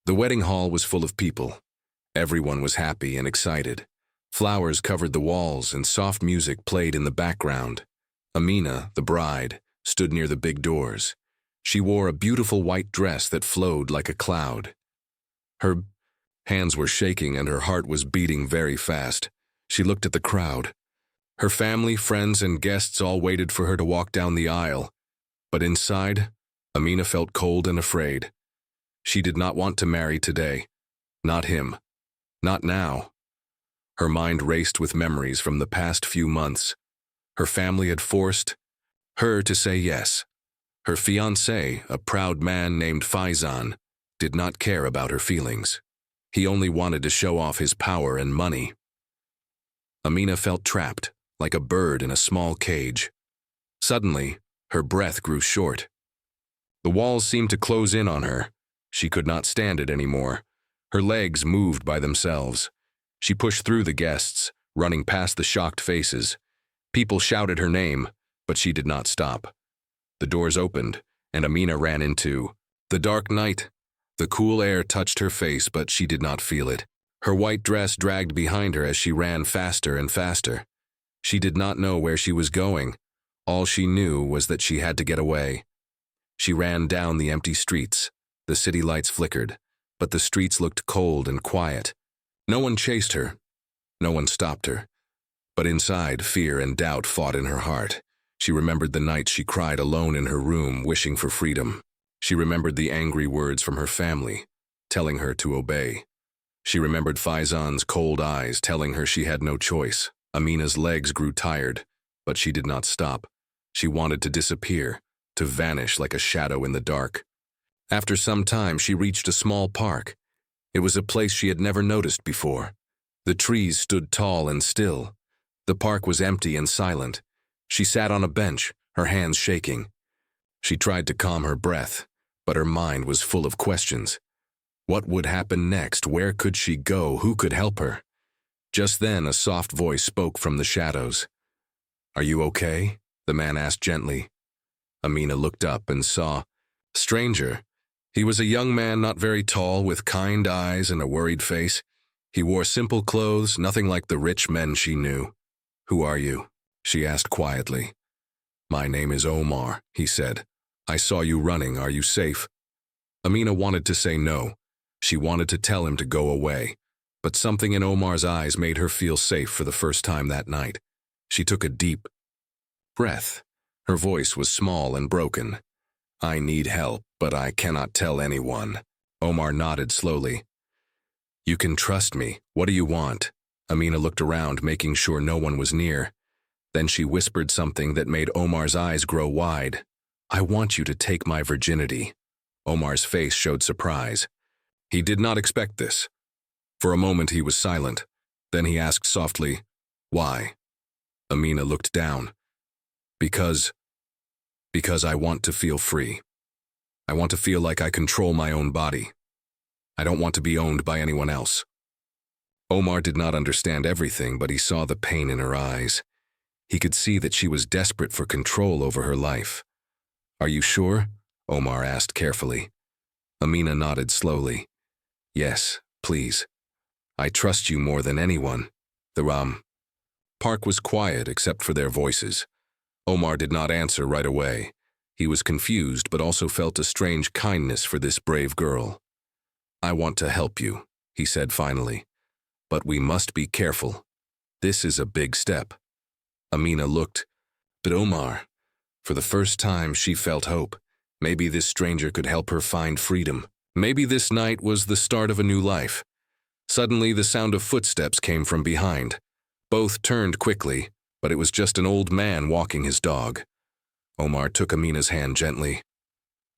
The wedding hall was full of people. Everyone was happy and excited. Flowers covered the walls and soft music played in the background. Amina, the bride, stood near the big doors. She wore a beautiful white dress that flowed like a cloud. Her hands were shaking and her heart was beating very fast. She looked at the crowd. Her family, friends, and guests all waited for her to walk down the aisle. But inside, Amina felt cold and afraid. She did not want to marry today. Not him. Not now. Her mind raced with memories from the past few months. Her family had forced her to say yes. Her fiancé, a proud man named Faizan, did not care about her feelings. He only wanted to show off his power and money. Amina felt trapped, like a bird in a small cage. Suddenly, her breath grew short. The walls seemed to close in on her. She could not stand it anymore. Her legs moved by themselves. She pushed through the guests, running past the shocked faces. People shouted her name, but she did not stop. The doors opened, and Amina ran into the dark night. The cool air touched her face, but she did not feel it. Her white dress dragged behind her as she ran faster and faster. She did not know where she was going. All she knew was that she had to get away. She ran down the empty streets. The city lights flickered, but the streets looked cold and quiet. No one chased her. No one stopped her. But inside, fear and doubt fought in her heart. She remembered the nights she cried alone in her room, wishing for freedom. She remembered the angry words from her family, telling her to obey. She remembered Faizan's cold eyes telling her she had no choice. Amina's legs grew tired, but she did not stop. She wanted to disappear, to vanish like a shadow in the dark. After some time, she reached a small park. It was a place she had never noticed before. The trees stood tall and still. The park was empty and silent. She sat on a bench, her hands shaking. She tried to calm her breath, but her mind was full of questions. What would happen next? Where could she go? Who could help her? Just then, a soft voice spoke from the shadows. "Are you okay?" the man asked gently. Amina looked up and saw a stranger. He was a young man, not very tall, with kind eyes and a worried face. He wore simple clothes, nothing like the rich men she knew. "Who are you?" she asked quietly. "My name is Omar," he said. "I saw you running. Are you safe?" Amina wanted to say no. She wanted to tell him to go away. But something in Omar's eyes made her feel safe for the first time that night. She took a deep breath. Her voice was small and broken. "I need help, but I cannot tell anyone." Omar nodded slowly. "You can trust me. What do you want?" Amina looked around, making sure no one was near. Then she whispered something that made Omar's eyes grow wide. "I want you to take my virginity." Omar's face showed surprise. He did not expect this. For a moment he was silent. Then he asked softly, "Why?" Amina looked down. Because I want to feel free. I want to feel like I control my own body. I don't want to be owned by anyone else." Omar did not understand everything, but he saw the pain in her eyes. He could see that she was desperate for control over her life. "Are you sure?" Omar asked carefully. Amina nodded slowly. "Yes, please. I trust you more than anyone." The park was quiet except for their voices. Omar did not answer right away. He was confused but also felt a strange kindness for this brave girl. "I want to help you," he said finally. "But we must be careful. This is a big step." Amina looked, but Omar, for the first time she felt hope. Maybe this stranger could help her find freedom. Maybe this night was the start of a new life. Suddenly, the sound of footsteps came from behind. Both turned quickly, but it was just an old man walking his dog. Omar took Amina's hand gently.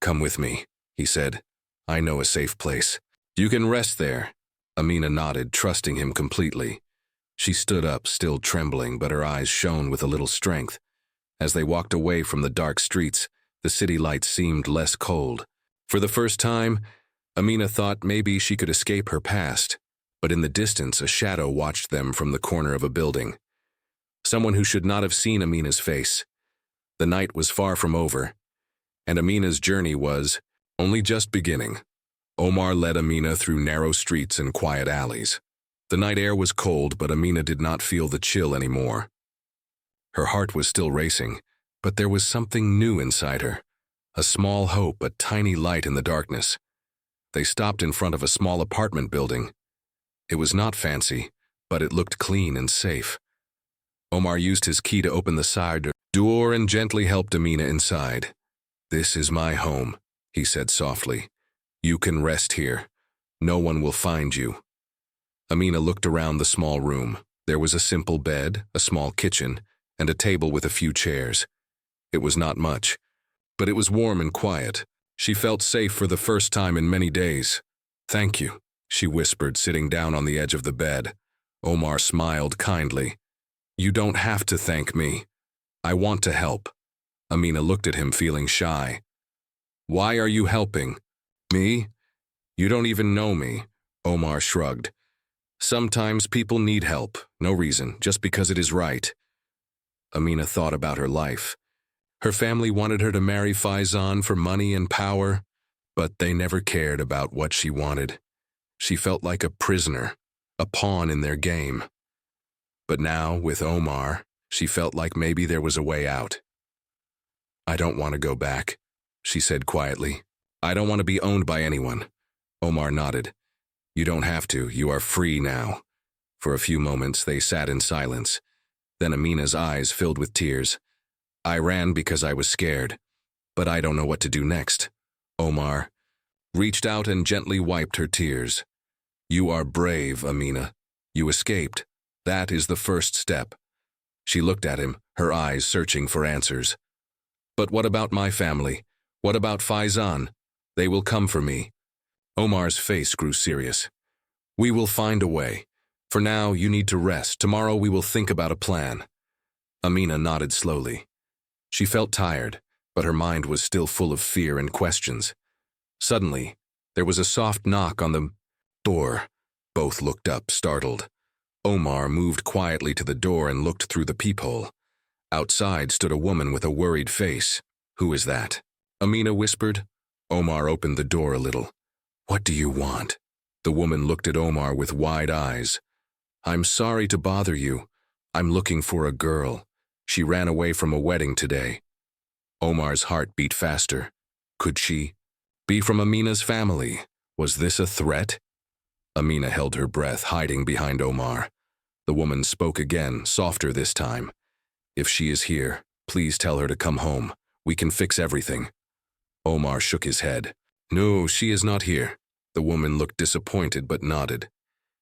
"Come with me," he said. "I know a safe place. You can rest there." Amina nodded, trusting him completely. She stood up, still trembling, but her eyes shone with a little strength. As they walked away from the dark streets, the city lights seemed less cold. For the first time, Amina thought maybe she could escape her past, but in the distance a shadow watched them from the corner of a building. Someone who should not have seen Amina's face. The night was far from over, and Amina's journey was only just beginning. Omar led Amina through narrow streets and quiet alleys. The night air was cold, but Amina did not feel the chill anymore. Her heart was still racing, but there was something new inside her. A small hope, a tiny light in the darkness. They stopped in front of a small apartment building. It was not fancy, but it looked clean and safe. Omar used his key to open the side door and gently helped Amina inside. "This is my home," he said softly. "You can rest here. No one will find you." Amina looked around the small room. There was a simple bed, a small kitchen, and a table with a few chairs. It was not much, but it was warm and quiet. She felt safe for the first time in many days. "Thank you," she whispered, sitting down on the edge of the bed. Omar smiled kindly. "You don't have to thank me. I want to help." Amina looked at him, feeling shy. "Why are you helping? Me? You don't even know me." Omar shrugged. "Sometimes people need help, no reason, just because it is right." Amina thought about her life. Her family wanted her to marry Faizan for money and power, but they never cared about what she wanted. She felt like a prisoner, a pawn in their game. But now, with Omar, she felt like maybe there was a way out. "I don't want to go back," she said quietly. "I don't want to be owned by anyone." Omar nodded. "You don't have to. You are free now." For a few moments, they sat in silence. Then Amina's eyes filled with tears. "I ran because I was scared, but I don't know what to do next." Omar reached out and gently wiped her tears. "You are brave, Amina. You escaped. That is the first step." She looked at him, her eyes searching for answers. "But what about my family? What about Faizan? They will come for me." Omar's face grew serious. "We will find a way. For now, you need to rest. Tomorrow we will think about a plan." Amina nodded slowly. She felt tired, but her mind was still full of fear and questions. Suddenly, there was a soft knock on the door. Both looked up, startled. Omar moved quietly to the door and looked through the peephole. Outside stood a woman with a worried face. "Who is that?" Amina whispered. Omar opened the door a little. "What do you want?" The woman looked at Omar with wide eyes. "I'm sorry to bother you. I'm looking for a girl. She ran away from a wedding today." Omar's heart beat faster. Could she be from Amina's family? Was this a threat? Amina held her breath, hiding behind Omar. The woman spoke again, softer this time. "If she is here, please tell her to come home. We can fix everything." Omar shook his head. "No, she is not here." The woman looked disappointed but nodded.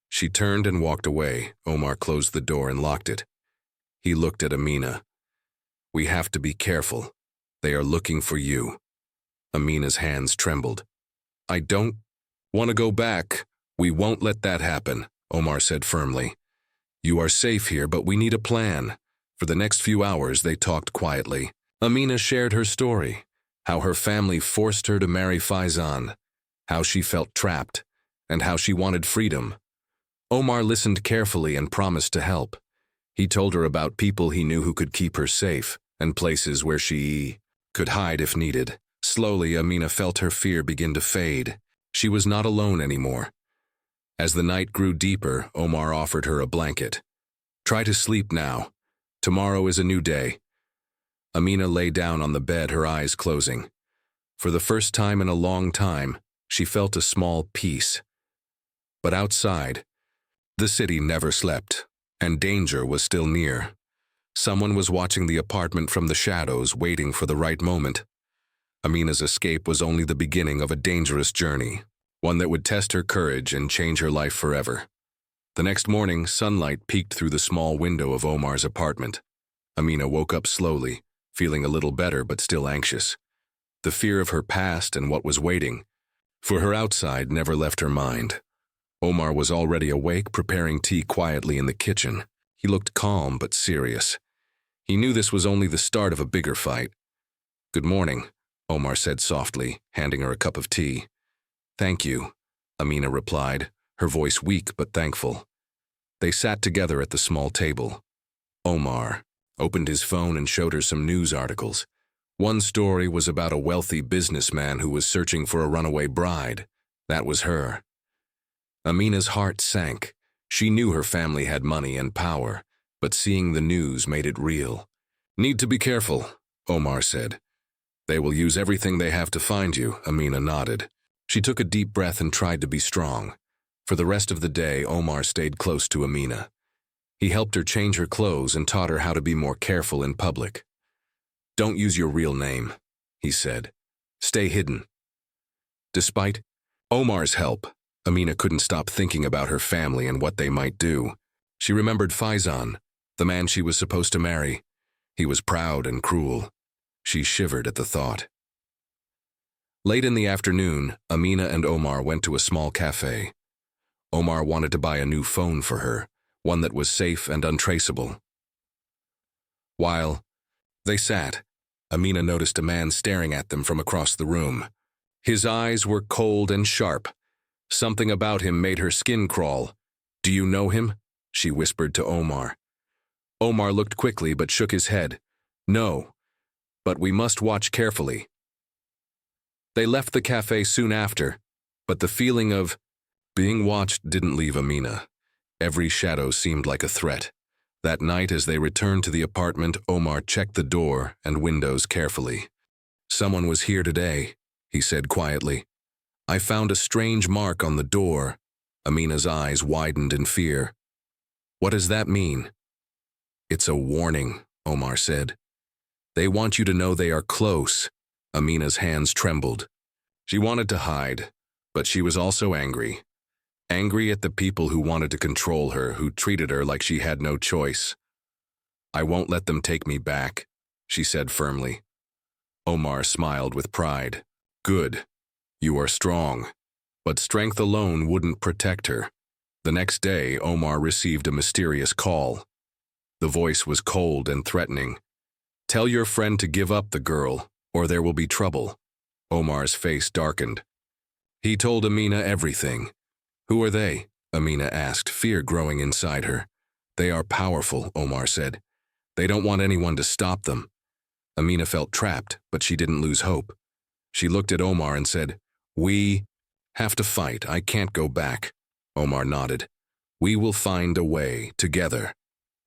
She turned and walked away. Omar closed the door and locked it. He looked at Amina. "We have to be careful. They are looking for you." Amina's hands trembled. "I don't want to go back. We won't let that happen," Omar said firmly. "You are safe here, but we need a plan." For the next few hours, they talked quietly. Amina shared her story, how her family forced her to marry Faizan, how she felt trapped, and how she wanted freedom. Omar listened carefully and promised to help. He told her about people he knew who could keep her safe, and places where she could hide if needed. Slowly, Amina felt her fear begin to fade. She was not alone anymore. As the night grew deeper, Omar offered her a blanket. "Try to sleep now. Tomorrow is a new day." Amina lay down on the bed, her eyes closing. For the first time in a long time, she felt a small peace. But outside, the city never slept, and danger was still near. Someone was watching the apartment from the shadows, waiting for the right moment. Amina's escape was only the beginning of a dangerous journey, one that would test her courage and change her life forever. The next morning, sunlight peeked through the small window of Omar's apartment. Amina woke up slowly, feeling a little better but still anxious. The fear of her past and what was waiting for her outside never left her mind. Omar was already awake, preparing tea quietly in the kitchen. He looked calm but serious. He knew this was only the start of a bigger fight. "Good morning," Omar said softly, handing her a cup of tea. "Thank you," Amina replied, her voice weak but thankful. They sat together at the small table. Omar opened his phone and showed her some news articles. One story was about a wealthy businessman who was searching for a runaway bride. That was her. Amina's heart sank. She knew her family had money and power, but seeing the news made it real. "Need to be careful," Omar said. "They will use everything they have to find you," Amina nodded. She took a deep breath and tried to be strong. For the rest of the day, Omar stayed close to Amina. He helped her change her clothes and taught her how to be more careful in public. "Don't use your real name," he said. "Stay hidden." Despite Omar's help, Amina couldn't stop thinking about her family and what they might do. She remembered Faizan, the man she was supposed to marry. He was proud and cruel. She shivered at the thought. Late in the afternoon, Amina and Omar went to a small cafe. Omar wanted to buy a new phone for her, one that was safe and untraceable. While they sat, Amina noticed a man staring at them from across the room. His eyes were cold and sharp. Something about him made her skin crawl. "Do you know him?" she whispered to Omar. Omar looked quickly but shook his head. "No, but we must watch carefully." They left the cafe soon after, but the feeling of being watched didn't leave Amina. Every shadow seemed like a threat. That night, as they returned to the apartment, Omar checked the door and windows carefully. "Someone was here today," he said quietly. "I found a strange mark on the door." Amina's eyes widened in fear. "What does that mean?" "It's a warning," Omar said. "They want you to know they are close." Amina's hands trembled. She wanted to hide, but she was also angry. Angry at the people who wanted to control her, who treated her like she had no choice. "I won't let them take me back," she said firmly. Omar smiled with pride. "Good. You are strong." But strength alone wouldn't protect her. The next day, Omar received a mysterious call. The voice was cold and threatening. "Tell your friend to give up the girl, or there will be trouble." Omar's face darkened. He told Amina everything. "Who are they?" Amina asked, fear growing inside her. "They are powerful," Omar said. "They don't want anyone to stop them." Amina felt trapped, but she didn't lose hope. She looked at Omar and said, "We have to fight. I can't go back." Omar nodded. "We will find a way, together."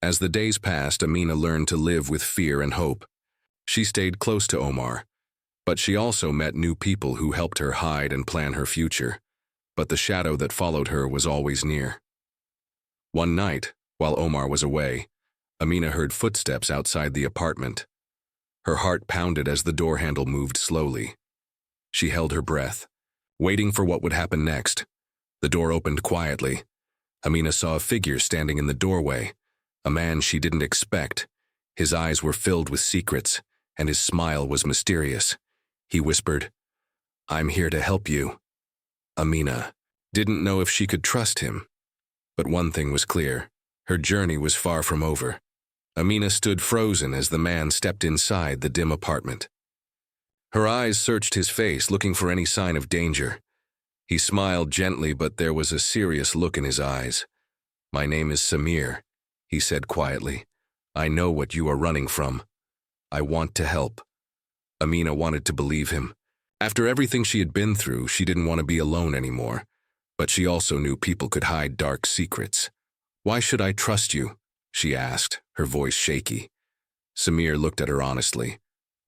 As the days passed, Amina learned to live with fear and hope. She stayed close to Omar, but she also met new people who helped her hide and plan her future. But the shadow that followed her was always near. One night, while Omar was away, Amina heard footsteps outside the apartment. Her heart pounded as the door handle moved slowly. She held her breath, waiting for what would happen next. The door opened quietly. Amina saw a figure standing in the doorway, a man she didn't expect. His eyes were filled with secrets, and his smile was mysterious. He whispered, "I'm here to help you." Amina didn't know if she could trust him. But one thing was clear. Her journey was far from over. Amina stood frozen as the man stepped inside the dim apartment. Her eyes searched his face, looking for any sign of danger. He smiled gently, but there was a serious look in his eyes. "My name is Samir," he said quietly. "I know what you are running from. I want to help." Amina wanted to believe him. After everything she had been through, she didn't want to be alone anymore. But she also knew people could hide dark secrets. "Why should I trust you?" she asked, her voice shaky. Samir looked at her honestly.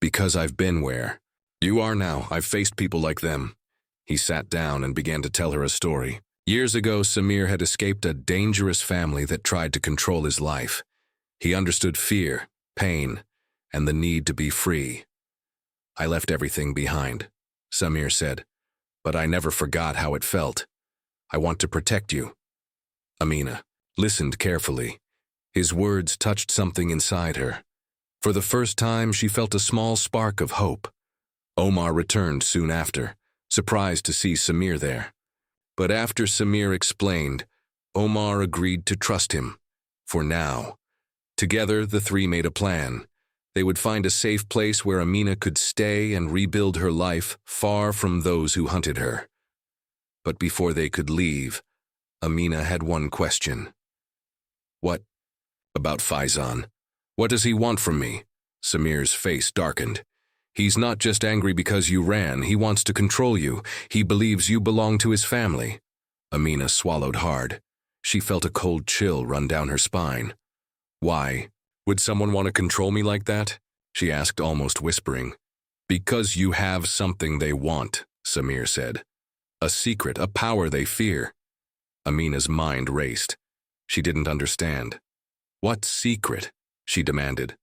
"Because I've been where you are now. I've faced people like them." He sat down and began to tell her a story. Years ago, Samir had escaped a dangerous family that tried to control his life. He understood fear, pain, and the need to be free. "I left everything behind," Samir said, "but I never forgot how it felt. I want to protect you." Amina listened carefully. His words touched something inside her. For the first time, she felt a small spark of hope. Omar returned soon after, surprised to see Samir there. But after Samir explained, Omar agreed to trust him. For now. Together, the three made a plan. They would find a safe place where Amina could stay and rebuild her life far from those who hunted her. But before they could leave, Amina had one question. "What about Faizan? What does he want from me?" Samir's face darkened. He's not just angry because you ran, he wants to control you. He believes you belong to his family." Amina swallowed hard. She felt a cold chill run down her spine. "Why? Would someone want to control me like that?" she asked, almost whispering. "Because you have something they want," Samir said. "A secret, a power they fear." Amina's mind raced. She didn't understand. "What secret?" she demanded.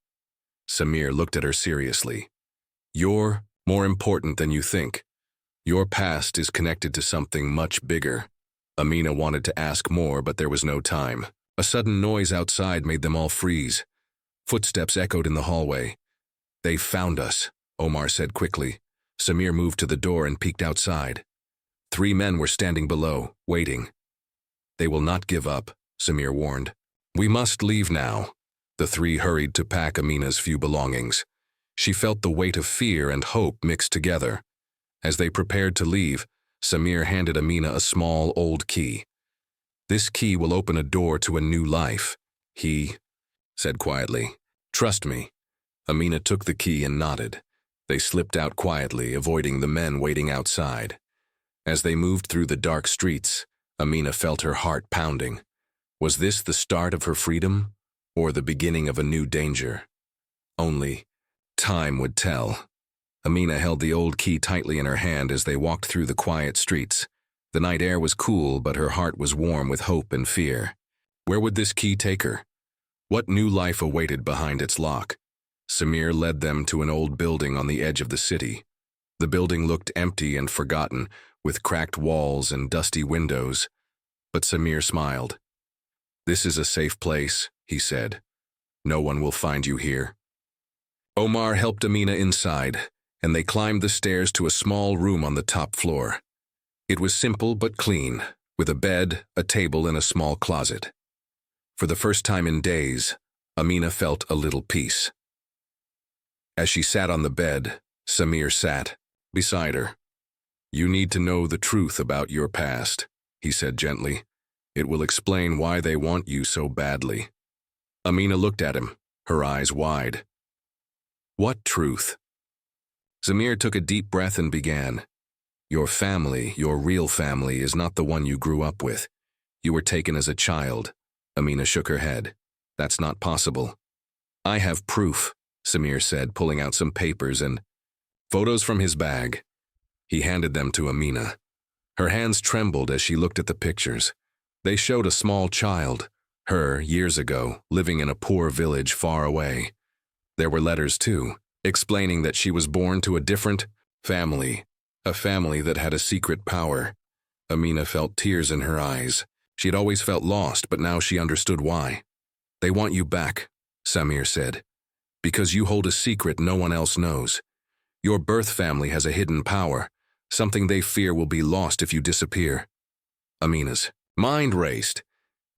Samir looked at her seriously. "You're more important than you think. Your past is connected to something much bigger." Amina wanted to ask more, but there was no time. A sudden noise outside made them all freeze. Footsteps echoed in the hallway. "They found us," Omar said quickly. Samir moved to the door and peeked outside. 3 men were standing below, waiting. "They will not give up," Samir warned. "We must leave now." The 3 hurried to pack Amina's few belongings. She felt the weight of fear and hope mixed together. As they prepared to leave, Samir handed Amina a small, old key. "This key will open a door to a new life," he said quietly. "Trust me." Amina took the key and nodded. They slipped out quietly, avoiding the men waiting outside. As they moved through the dark streets, Amina felt her heart pounding. Was this the start of her freedom, or the beginning of a new danger? Only time would tell. Amina held the old key tightly in her hand as they walked through the quiet streets. The night air was cool, but her heart was warm with hope and fear. Where would this key take her? What new life awaited behind its lock? Samir led them to an old building on the edge of the city. The building looked empty and forgotten, with cracked walls and dusty windows. But Samir smiled. "This is a safe place," he said. "No one will find you here." Omar helped Amina inside, and they climbed the stairs to a small room on the top floor. It was simple but clean, with a bed, a table, and a small closet. For the first time in days, Amina felt a little peace. As she sat on the bed, Samir sat beside her. "You need to know the truth about your past," he said gently. "It will explain why they want you so badly." Amina looked at him, her eyes wide. "What truth?" Samir took a deep breath and began. "Your family, your real family, is not the one you grew up with. You were taken as a child." Amina shook her head. "That's not possible." "I have proof," Samir said, pulling out some papers and photos from his bag. He handed them to Amina. Her hands trembled as she looked at the pictures. They showed a small child, her, years ago, living in a poor village far away. There were letters, too, explaining that she was born to a different family, a family that had a secret power. Amina felt tears in her eyes. She had always felt lost, but now she understood why. "They want you back," Samir said, "because you hold a secret no one else knows. Your birth family has a hidden power, something they fear will be lost if you disappear." Amina's mind raced.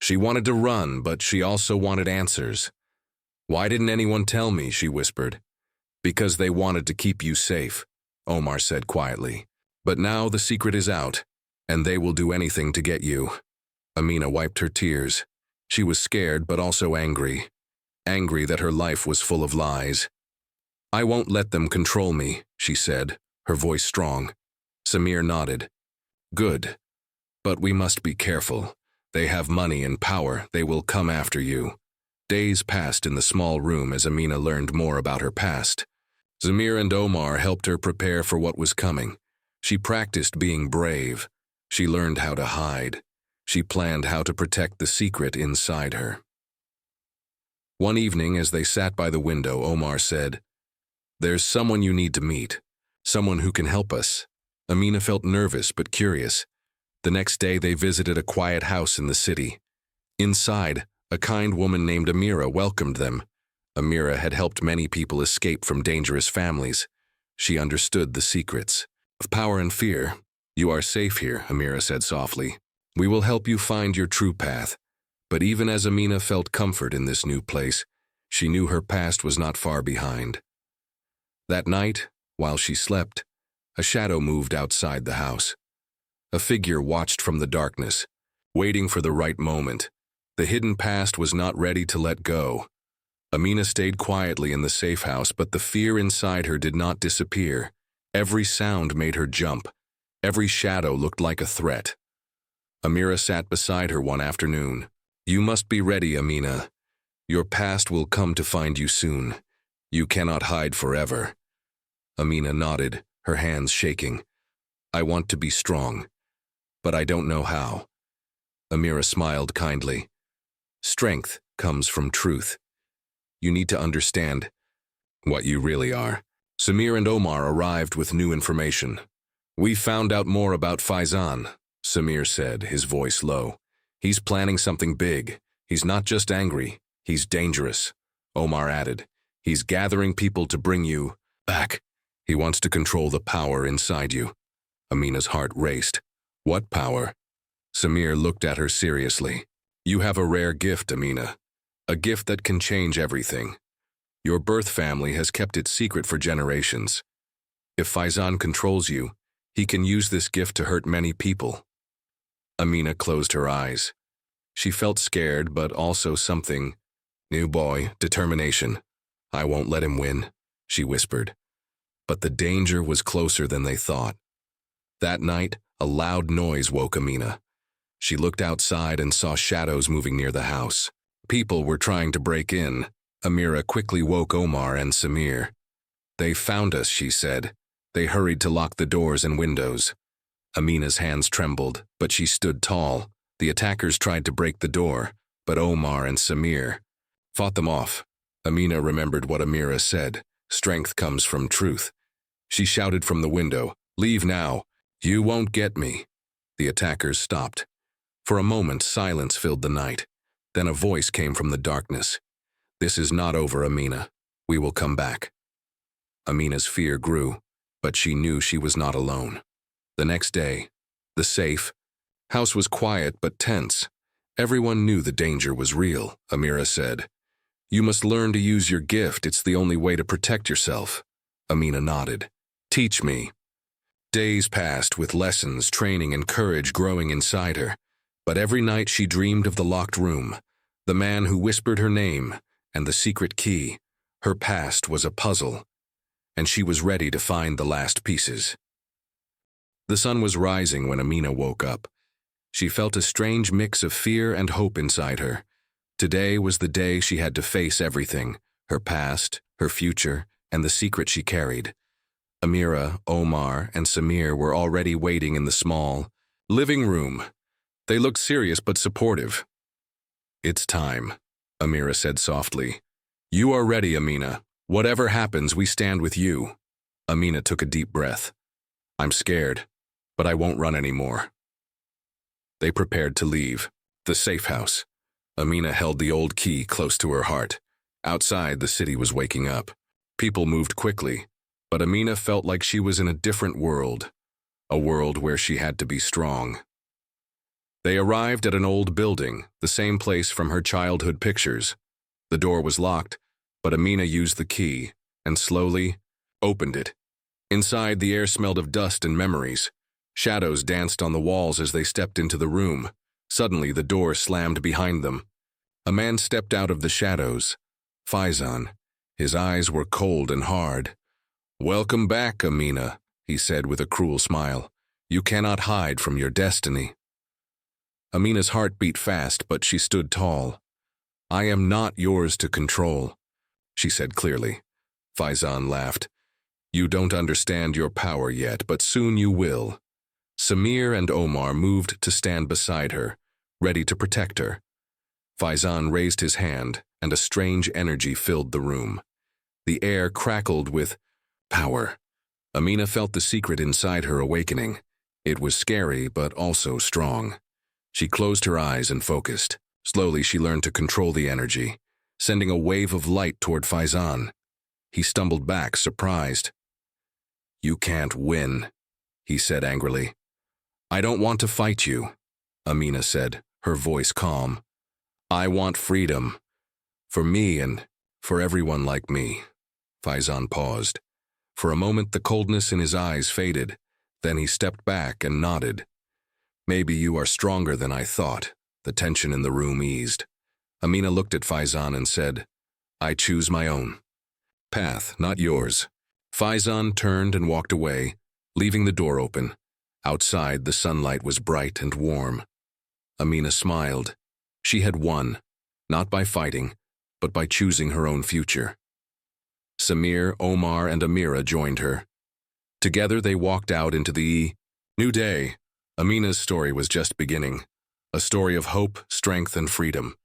She wanted to run, but she also wanted answers. "Why didn't anyone tell me?" she whispered. "Because they wanted to keep you safe," Omar said quietly. "But now the secret is out, and they will do anything to get you." Amina wiped her tears. She was scared but also angry. Angry that her life was full of lies. "I won't let them control me," she said, her voice strong. Samir nodded. "Good. But we must be careful. They have money and power. They will come after you." Days passed in the small room as Amina learned more about her past. Samir and Omar helped her prepare for what was coming. She practiced being brave. She learned how to hide. She planned how to protect the secret inside her. One evening, as they sat by the window, Omar said, "There's someone you need to meet, someone who can help us." Amina felt nervous but curious. The next day, they visited a quiet house in the city. Inside, a kind woman named Amira welcomed them. Amira had helped many people escape from dangerous families. She understood the secrets of power and fear. "You are safe here," Amira said softly. "We will help you find your true path." But even as Amina felt comfort in this new place, she knew her past was not far behind. That night, while she slept, a shadow moved outside the house. A figure watched from the darkness, waiting for the right moment. The hidden past was not ready to let go. Amina stayed quietly in the safe house, but the fear inside her did not disappear. Every sound made her jump. Every shadow looked like a threat. Amira sat beside her one afternoon. "You must be ready, Amina. Your past will come to find you soon. You cannot hide forever." Amina nodded, her hands shaking. "I want to be strong, but I don't know how." Amira smiled kindly. "Strength comes from truth. You need to understand what you really are." Samir and Omar arrived with new information. "We found out more about Faizan," Samir said, his voice low. "He's planning something big. He's not just angry, he's dangerous." Omar added, "He's gathering people to bring you back. He wants to control the power inside you." Amina's heart raced. "What power?" Samir looked at her seriously. "You have a rare gift, Amina. A gift that can change everything. Your birth family has kept it secret for generations. If Faizan controls you, he can use this gift to hurt many people." Amina closed her eyes. She felt scared, but also something. "New boy, determination. I won't let him win," she whispered. But the danger was closer than they thought. That night, a loud noise woke Amina. She looked outside and saw shadows moving near the house. People were trying to break in. Amira quickly woke Omar and Samir. "They found us," she said. They hurried to lock the doors and windows. Amina's hands trembled, but she stood tall. The attackers tried to break the door, but Omar and Samir fought them off. Amina remembered what Amira said. Strength comes from truth. She shouted from the window, "Leave now. You won't get me." The attackers stopped. For a moment, silence filled the night. Then a voice came from the darkness. "This is not over, Amina. We will come back." Amina's fear grew, but she knew she was not alone. The next day, the safe house was quiet but tense. Everyone knew the danger was real, Amira said. "You must learn to use your gift. It's the only way to protect yourself." Amina nodded. "Teach me." Days passed with lessons, training, and courage growing inside her. But every night she dreamed of the locked room, the man who whispered her name, and the secret key. Her past was a puzzle, and she was ready to find the last pieces. The sun was rising when Amina woke up. She felt a strange mix of fear and hope inside her. Today was the day she had to face everything, her past, her future, and the secret she carried. Amira, Omar, and Samir were already waiting in the small living room. They looked serious but supportive. "It's time," Amira said softly. "You are ready, Amina. Whatever happens, we stand with you." Amina took a deep breath. "I'm scared, but I won't run anymore." They prepared to leave. The safe house. Amina held the old key close to her heart. Outside, the city was waking up. People moved quickly, but Amina felt like she was in a different world, a world where she had to be strong. They arrived at an old building, the same place from her childhood pictures. The door was locked, but Amina used the key and slowly opened it. Inside, the air smelled of dust and memories. Shadows danced on the walls as they stepped into the room. Suddenly, the door slammed behind them. A man stepped out of the shadows. Faizan. His eyes were cold and hard. "Welcome back, Amina," he said with a cruel smile. "You cannot hide from your destiny." Amina's heart beat fast, but she stood tall. "I am not yours to control," she said clearly. Faizan laughed. "You don't understand your power yet, but soon you will." Samir and Omar moved to stand beside her, ready to protect her. Faizan raised his hand, and a strange energy filled the room. The air crackled with power. Amina felt the secret inside her awakening. It was scary, but also strong. She closed her eyes and focused. Slowly, she learned to control the energy, sending a wave of light toward Faizan. He stumbled back, surprised. "You can't win," he said angrily. "I don't want to fight you," Amina said, her voice calm. "I want freedom. For me and for everyone like me." Faizan paused. For a moment, the coldness in his eyes faded. Then he stepped back and nodded. "Maybe you are stronger than I thought." The tension in the room eased. Amina looked at Faizan and said, I choose my own path, not yours. Faizan turned and walked away, leaving the door open. Outside, the sunlight was bright and warm. Amina smiled. She had won, not by fighting, but by choosing her own future. Samir, Omar, and Amira joined her. Together they walked out into the new day. Amina's story was just beginning. A story of hope, strength, and freedom.